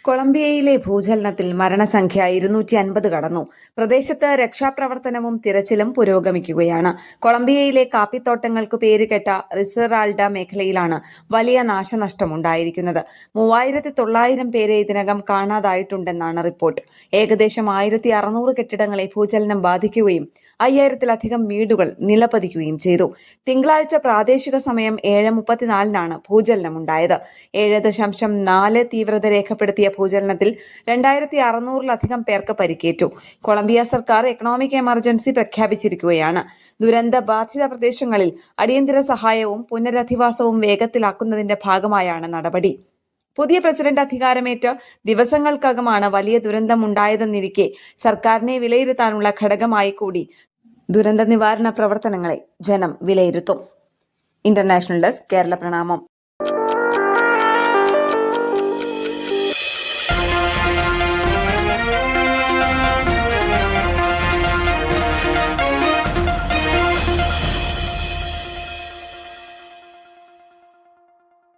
കൊളംബിയയിലെ ഭൂചലനത്തിൽ മരണസംഖ്യ 250 കടന്നു. പ്രദേശത്ത് രക്ഷാപ്രവർത്തനവും തിരച്ചിലും പുരോഗമിക്കുകയാണ്. കൊളംബിയയിലെ കാപ്പിത്തോട്ടങ്ങൾക്കു പേരുകെട്ട റിസറാൾഡ മേഖലയിലാണ് വലിയ നാശനഷ്ടമുണ്ടായിരിക്കുന്നത്. 3900 പേരെ ഇതിനകം കാണാതായിട്ടുണ്ടെന്നാണ് റിപ്പോർട്ട്. ഏകദേശം 1600 കെട്ടിടങ്ങളെ ഭൂചലനം ബാധിക്കുകയും 5000-ലധികം വീടുകൾ നിലപതിക്കുകയും ചെയ്തു. തിങ്കളാഴ്ച പ്രാദേശിക സമയം 7:34 ഭൂചലനമുണ്ടായത്. 7.4 തീവ്രത രേഖപ്പെടുത്തിയ ഭൂചലനത്തിൽ 2600-ലധികം പേർക്ക് പരിക്കേറ്റു. കൊളംബിയ സർക്കാർ എക്കണോമിക് എമർജൻസി പ്രഖ്യാപിച്ചിരിക്കുകയാണ്. ദുരന്ത ബാധിത പ്രദേശങ്ങളിൽ അടിയന്തര സഹായവും പുനരധിവാസവും വേഗത്തിലാക്കുന്നതിന്റെ ഭാഗമായാണ് നടപടി. പുതിയ പ്രസിഡന്റ് അധികാരമേറ്റ ദിവസങ്ങൾക്കകമാണ് വലിയ ദുരന്തമുണ്ടായതെന്നിരിക്കെ സർക്കാരിനെ വിലയിരുത്താനുള്ള ഘടകമായി കൂടി ദുരന്ത നിവാരണ പ്രവർത്തനങ്ങളെ ജനം വിലയിരുത്തും. ഇന്റർനാഷണൽ ഡെസ്ക്, കേരള പ്രണാമം.